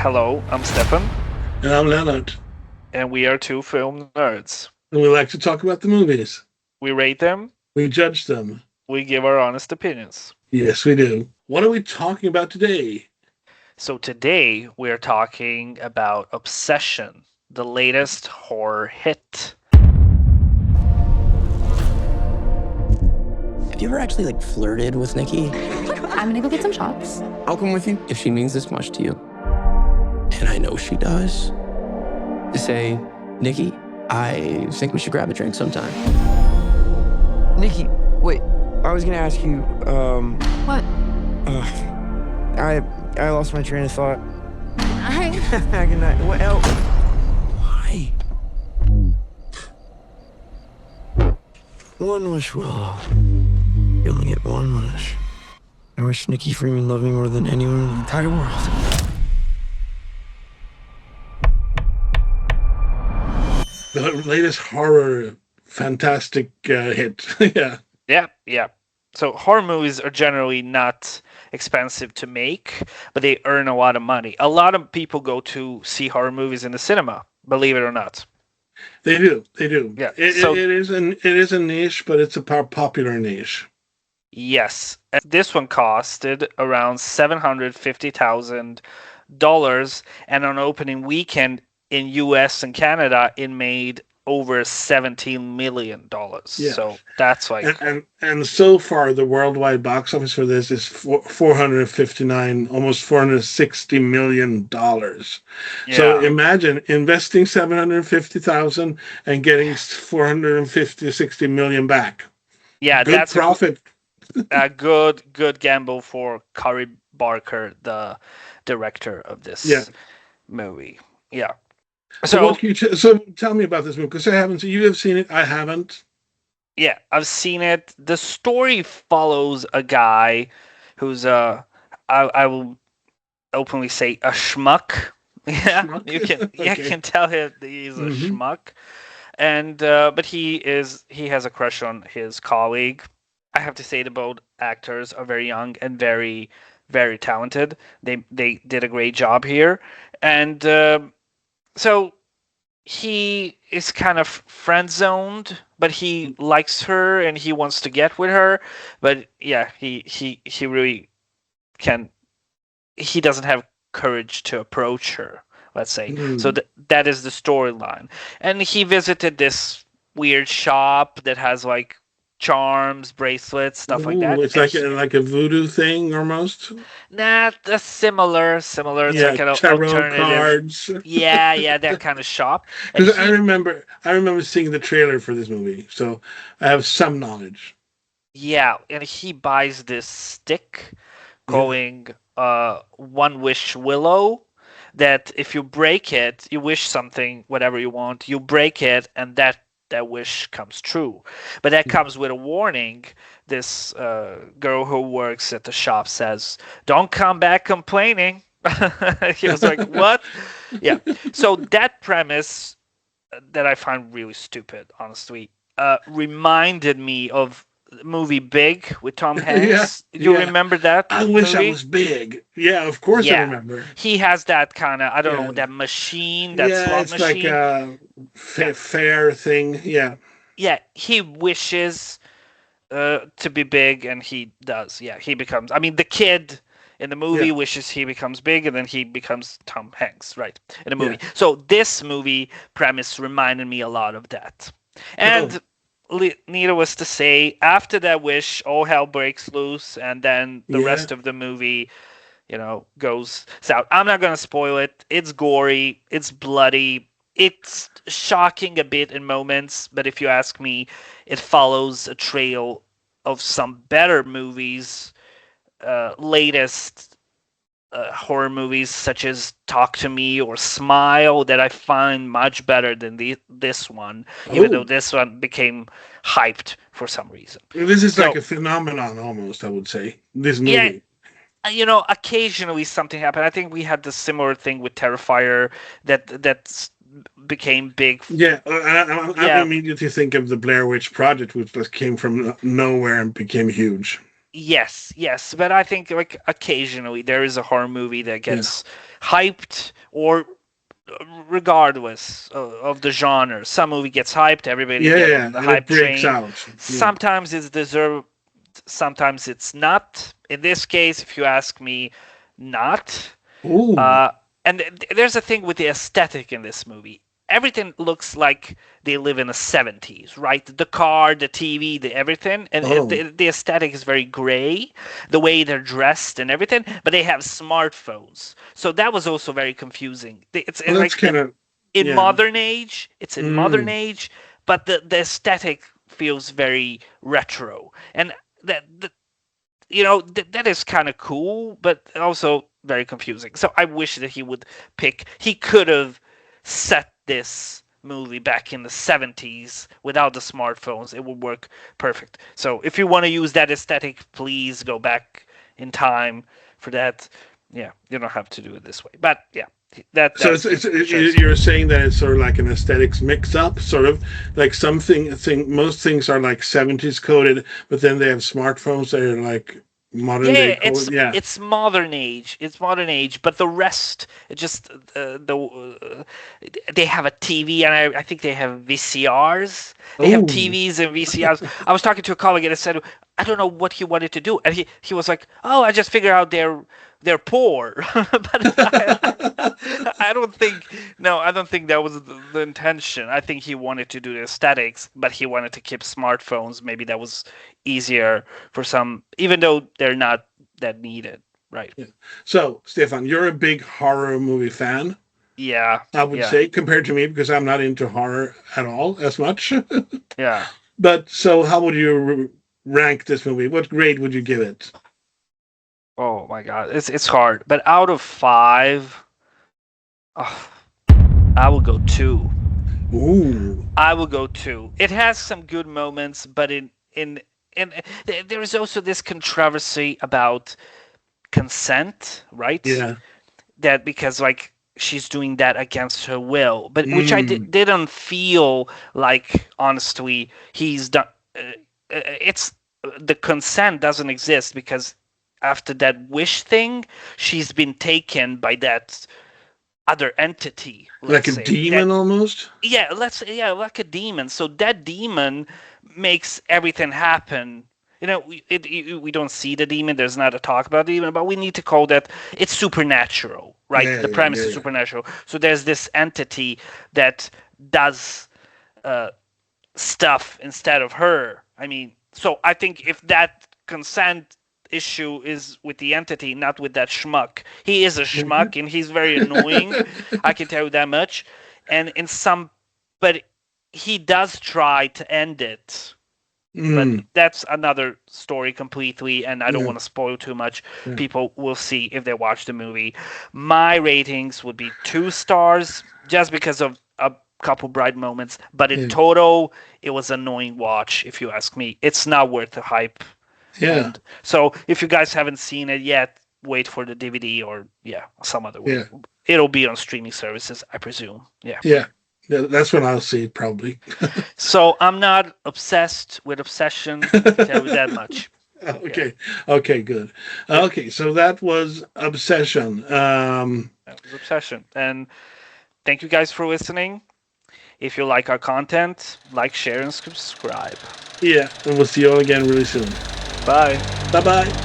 Hello, I'm Stefan, And I'm Leonard. and we are two film nerds. And we like to talk about the movies. We rate them, We judge them. we give our honest opinions. Yes, we do. What are we talking about today? So today we're talking about Obsession, the latest horror hit. Have you ever actually flirted with Nikki? I'm gonna go get some shots. I'll come with you if she means this much to you. And I know she does. To say, Nikki, I think we should grab a drink sometime. Nikki, wait. I was gonna ask you. What? I lost my train of thought. Good night. What else? Why? One wish, Willow. You only get one wish. I wish Nikki Freeman loved me more than anyone in the entire world. The latest horror fantastic hit. Yeah. Yeah. So horror movies are generally not expensive to make, but they earn a lot of money. A lot of people go to see horror movies in the cinema, believe it or not. They do. They do. Yeah, It is a niche, but it's a popular niche. Yes, and this one costed around $750,000, and on opening weekend in US and Canada, it made over $17 million. Yeah. So that's like And so far, the worldwide box office for this is 459, almost $460 million. So imagine investing 750,000 and getting 450-60 million back. yeah, Good that's profit. a good gamble for Cory Barker, the director of this movie. Yeah. So tell me about this movie, because I haven't seen. You have seen it. I haven't. Yeah, I've seen it. The story follows a guy who's I will openly say a schmuck. Yeah, Schmuck? you can Okay. can tell him that he's a Mhm. schmuck, and but he has a crush on his colleague. I have to say the both actors are very young and very very talented. They did a great job here, and so he is kind of friend zoned, but he likes her and he wants to get with her. But yeah, he really can. He doesn't have courage to approach her. Let's say so. Mm. That is the storyline. And he visited this weird shop that has like charms, bracelets, stuff like that. Ooh, it's And like a voodoo thing almost. Not a similar. It's like an Tarot alternative. cards. Yeah, that kind of shop. And Because I he remember seeing the trailer for this movie, so I have some knowledge. Yeah, and he buys this stick Yeah. going One Wish Willow, that if you break it, you wish something, whatever you want, you break it, and that wish comes true. But that comes with a warning. This girl who works at the shop says, "Don't come back complaining." He was like, "What?" Yeah. So that premise that I find really stupid, honestly, reminded me of the movie Big with Tom Hanks. You yeah. remember that I wish I movie? was big. Yeah, of course I Yeah. remember. He has that kind of, I don't Yeah. know, that machine, that Yeah, slot it's machine. like a fair thing. Yeah. Yeah, he wishes to be big, and he does. Yeah, he becomes. I mean, the kid in the movie Yeah. wishes he becomes big, and then he becomes Tom Hanks, right? In the movie. Yeah. So this movie premise reminded me a lot of that. And needless to say, after that wish, all hell breaks loose, and then the Yeah. rest of the movie, goes south. I'm not gonna spoil it. It's gory. It's bloody. It's shocking a bit in moments, but if you ask me, it follows a trail of some better movies, latest horror movies such as Talk to Me or Smile, that I find much better than this one, even though this one became hyped for some reason. This is So- like a phenomenon almost, I would say. This Yeah, movie. Occasionally something happened. I think we had the similar thing with Terrifier that became big. Yeah, I Yeah. immediately think of the Blair Witch Project, which just came from nowhere and became huge. Yes, but I think like occasionally there is a horror movie that gets hyped, or regardless of the genre, some movie gets hyped, everybody gets on the and hype it breaks train. out. Sometimes it's deserved, sometimes it's not. In this case, if you ask me, not. Ooh. And there's a thing with the aesthetic in this movie. Everything looks like they live in the 70s, right? The car, the TV, the everything. And the aesthetic is very gray, the way they're dressed and everything. But they have smartphones. So that was also very confusing. It's like in modern age, it's in modern age, but the aesthetic feels very retro. And that is kind of cool, but also very confusing. So I wish that he could have set this movie back in the 70s without the smartphones. It would work perfect. So if you want to use that aesthetic, please go back in time for that. Yeah, you don't have to do it this way. But yeah, so you're saying that it's sort of like an aesthetics mix-up, sort of like most things are like 70s coded, but then they have smartphones that are like modern day code. It's modern age. It's modern age, but the rest, just they have a TV, and I think they have VCRs. They have TVs and VCRs. I was talking to a colleague and I said, I don't know what he wanted to do, and he was like, oh, I just figured out they're poor. But I don't think that was the intention. I think he wanted to do the aesthetics, but he wanted to keep smartphones. Maybe that was easier for some, even though they're not that needed, right? Yeah. So, Stefan, you're a big horror movie fan. Yeah. I would say, compared to me, because I'm not into horror at all as much. Yeah. But so how would you rank this movie? What grade would you give it? Oh my God, it's hard. But out of 5, I will go 2. Ooh. I will go 2. It has some good moments, but in there is also this controversy about consent, right? Yeah. That because like she's doing that against her will, but which I didn't feel like, honestly, he's done. It's the consent doesn't exist because after that wish thing, she's been taken by that other entity, like a demon almost. Yeah, like a demon. So that demon makes everything happen. We don't see the demon. There's not a talk about the demon, but we need to call that it's supernatural, right? The premise is supernatural. So there's this entity that does stuff instead of her. I mean, so I think if that consent issue is with the entity, not with that schmuck. He is a schmuck and he's very annoying. I can tell you that much. And but he does try to end it. But that's another story completely, and I don't want to spoil too much. People will see if they watch the movie. My ratings would be 2 stars just because of a couple bright moments, but in total, it was an annoying watch, if you ask me. It's not worth the hype. Yeah. And so if you guys haven't seen it yet, wait for the DVD or some other way. It'll be on streaming services, I presume. Yeah, that's when I'll see it probably. So I'm not obsessed with Obsession, to tell you that much. Okay, good. Okay, so that was Obsession. That was Obsession. And thank you guys for listening. If you like our content, like, share, and subscribe. Yeah, and we'll see you all again really soon. Bye. Bye-bye.